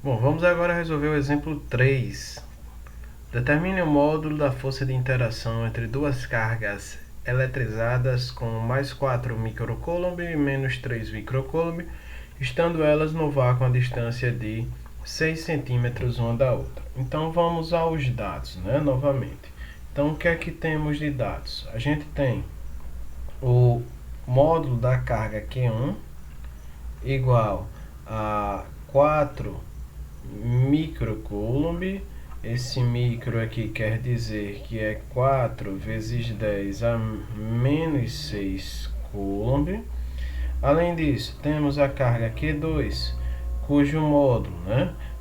Bom, vamos agora resolver o exemplo 3. Determine o módulo da força de interação entre duas cargas eletrizadas com mais 4 microcoulomb e menos 3 microcoulomb, estando elas no vácuo a distância de 6 centímetros uma da outra. Então vamos aos dados, novamente. Então o que é que temos de dados? A gente tem o módulo da carga Q1 igual a 4 microcoulomb. Esse micro aqui quer dizer que é 4 vezes 10 a menos 6 coulomb. Além disso, temos a carga Q2, cujo módulo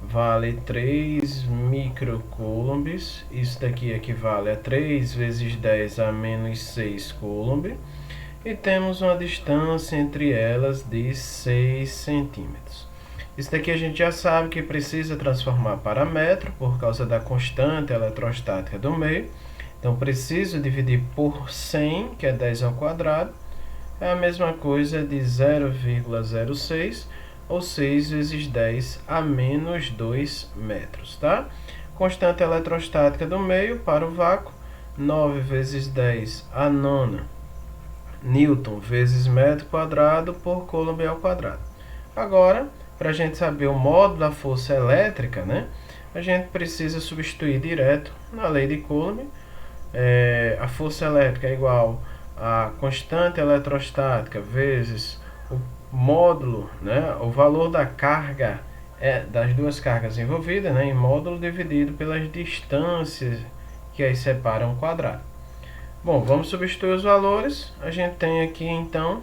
vale 3 microcoulombs. Isso daqui equivale a 3 vezes 10 a menos 6 coulomb. E temos uma distância entre elas de 6 centímetros. Isso daqui a gente já sabe que precisa transformar para metro por causa da constante eletrostática do meio. Então preciso dividir por 100, que é 10 ao quadrado. É a mesma coisa de 0,06, ou 6 vezes 10 a menos 2 metros, tá? Constante eletrostática do meio para o vácuo, 9 vezes 10 a nona Newton vezes metro quadrado por coulomb ao quadrado. Agora, para a gente saber o módulo da força elétrica, a gente precisa substituir direto na lei de Coulomb. A força elétrica é igual a constante eletrostática vezes o módulo, o valor da carga das duas cargas envolvidas, em módulo dividido pelas distâncias que as separam o quadrado. Bom, vamos substituir os valores. A gente tem aqui então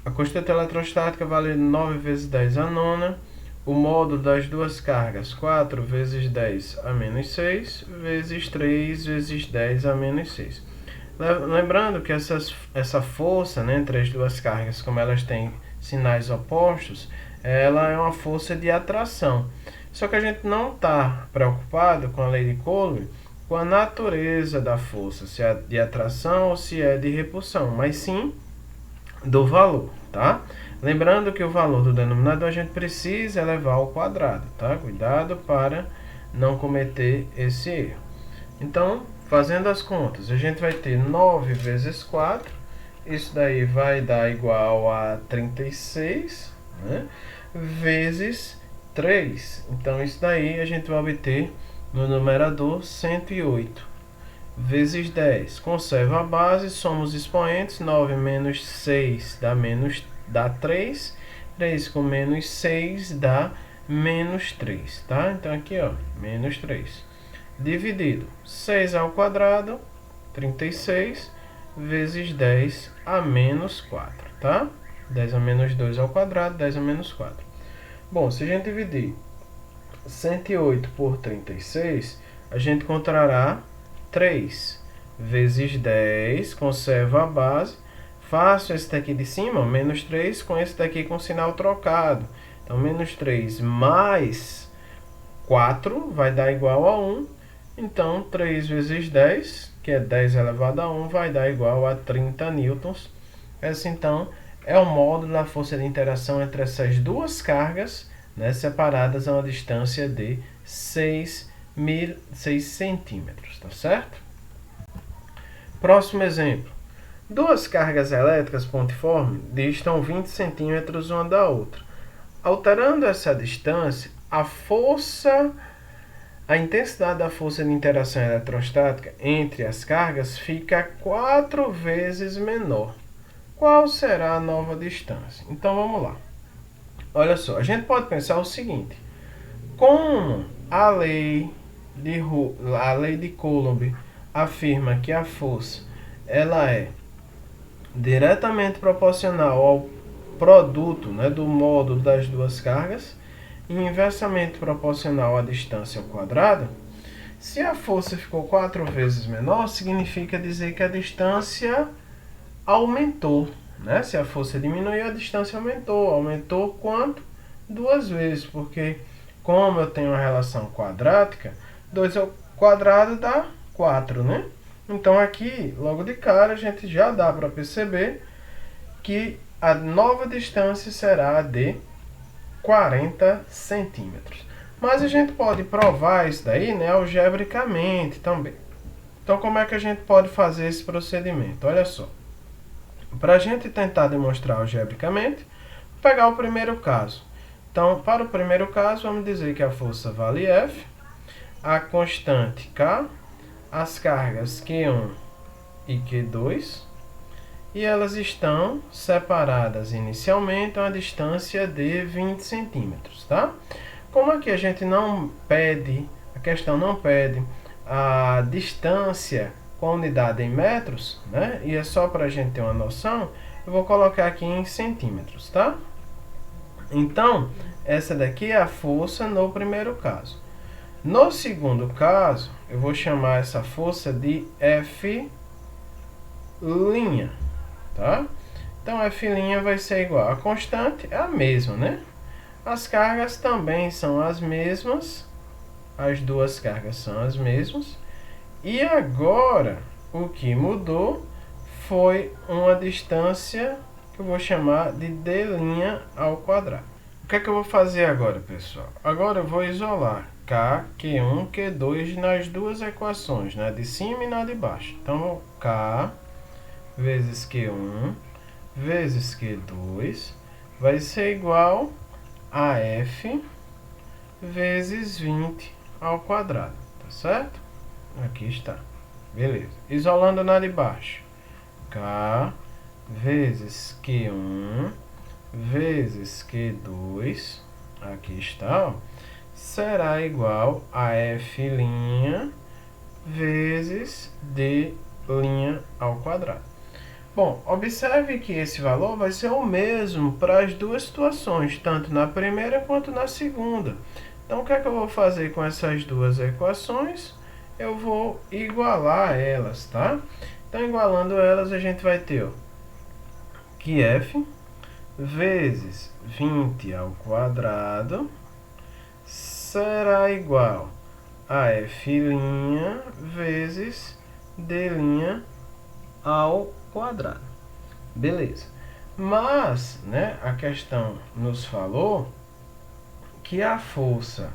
a constante eletrostática vale 9 vezes 10 a nona, o módulo das duas cargas 4 vezes 10 a menos 6 vezes 3 vezes 10 a menos 6. Lembrando que essa força entre as duas cargas, como elas têm sinais opostos, ela é uma força de atração. Só que a gente não está preocupado com a lei de Coulomb, com a natureza da força, se é de atração ou se é de repulsão, mas sim do valor, tá? Lembrando que o valor do denominador a gente precisa elevar ao quadrado, tá? Cuidado para não cometer esse erro. Então, fazendo as contas, a gente vai ter 9 vezes 4, isso daí vai dar igual a 36, vezes 3. Então, isso daí a gente vai obter no numerador 108 vezes 10. Conserva a base, somos expoentes. 9 menos 6 dá 3. 3 com menos 6 dá menos 3, tá? Então aqui, menos 3. Dividido 6 ao quadrado, 36, vezes 10 a menos 4, tá? 10 a menos 2 ao quadrado, 10 a menos 4. Bom, se a gente dividir 108 por 36, a gente encontrará 3 vezes 10, conserva a base, faço esse daqui de cima, menos 3, com esse daqui com sinal trocado. Então, menos 3 mais 4 vai dar igual a 1. Então, 3 vezes 10, que é 10 elevado a 1, vai dar igual a 30 newtons. Esse, então, é o módulo da força de interação entre essas duas cargas, separadas a uma distância de 6 centímetros, tá certo? Próximo exemplo. Duas cargas elétricas pontiformes distam 20 centímetros uma da outra. Alterando essa distância, a intensidade da força de interação eletrostática entre as cargas fica 4 vezes menor. Qual será a nova distância? Então vamos lá. Olha só, a gente pode pensar o seguinte: como a lei de Coulomb afirma que a força ela é diretamente proporcional ao produto do módulo das duas cargas e inversamente proporcional à distância ao quadrado, se a força ficou 4 vezes menor, significa dizer que a distância aumentou. Se a força diminuiu, a distância aumentou. Aumentou quanto? 2 vezes, porque como eu tenho uma relação quadrática, 2 ao quadrado dá 4, Então aqui, logo de cara, a gente já dá para perceber que a nova distância será a de 40 centímetros. Mas a gente pode provar isso daí, né, algebricamente também. Então, como é que a gente pode fazer esse procedimento? Olha só. Para a gente tentar demonstrar algebricamente, vou pegar o primeiro caso. Então, para o primeiro caso, vamos dizer que a força vale F, a constante K, as cargas Q1 e Q2, e elas estão separadas inicialmente a uma distância de 20 centímetros, tá? Como aqui a gente não pede, a questão não pede a distância com a unidade em metros, né? E é só para a gente ter uma noção, eu vou colocar aqui em centímetros, tá? Então, essa daqui é a força no primeiro caso. No segundo caso, eu vou chamar essa força de F', tá? Então, F' vai ser igual a constante, é a mesma, né? As cargas também são as mesmas, as duas cargas são as mesmas. E agora, o que mudou foi uma distância que eu vou chamar de d' ao quadrado. O que é que eu vou fazer agora, pessoal? Agora eu vou isolar K, Q1, Q2 nas duas equações, na de cima e na de baixo. Então, K vezes Q1 vezes Q2 vai ser igual a F vezes 20 ao quadrado, tá certo? Aqui está. Beleza. Isolando na de baixo. K vezes Q1 vezes Q2, aqui está, ó, será igual a F' vezes D' ao quadrado. Bom, observe que esse valor vai ser o mesmo para as duas situações, tanto na primeira quanto na segunda. Então, o que é que eu vou fazer com essas duas equações? Eu vou igualar elas, tá? Então, igualando elas, a gente vai ter, ó, que F vezes 20 ao quadrado será igual a F' vezes D' ao quadrado. Beleza. Mas, né, a questão nos falou que a força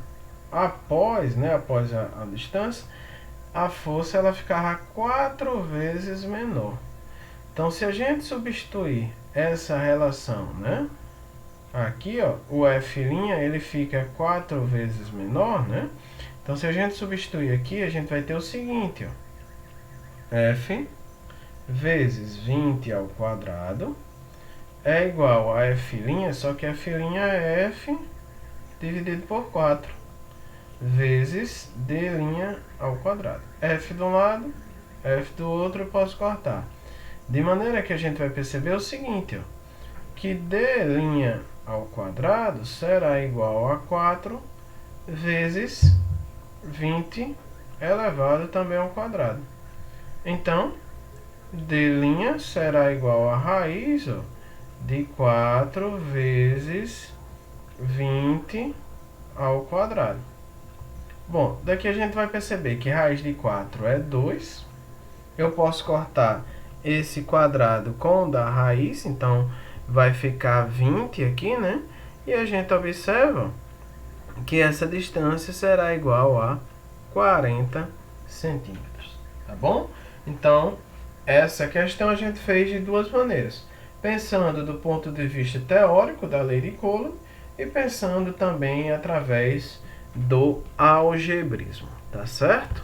após a distância, a força ela ficava 4 vezes menor. Então, se a gente substituir essa relação, né, aqui, ó, o F' ele fica 4 vezes menor, né? Então, se a gente substituir aqui, a gente vai ter o seguinte, ó, F vezes 20 ao quadrado é igual a F', só que F' é F dividido por 4, vezes D' ao quadrado. F de um lado, F do outro eu posso cortar. De maneira que a gente vai perceber o seguinte, ó, que D' ao quadrado será igual a 4 vezes 20 elevado também ao quadrado. Então, D' será igual a raiz, ó, de 4 vezes 20 ao quadrado. Bom, daqui a gente vai perceber que raiz de 4 é 2. Eu posso cortar esse quadrado com o da raiz, então vai ficar 20 aqui, né? E a gente observa que essa distância será igual a 40 centímetros, tá bom? Então, essa questão a gente fez de duas maneiras. Pensando do ponto de vista teórico da lei de Coulomb e pensando também através do algebrismo, tá certo?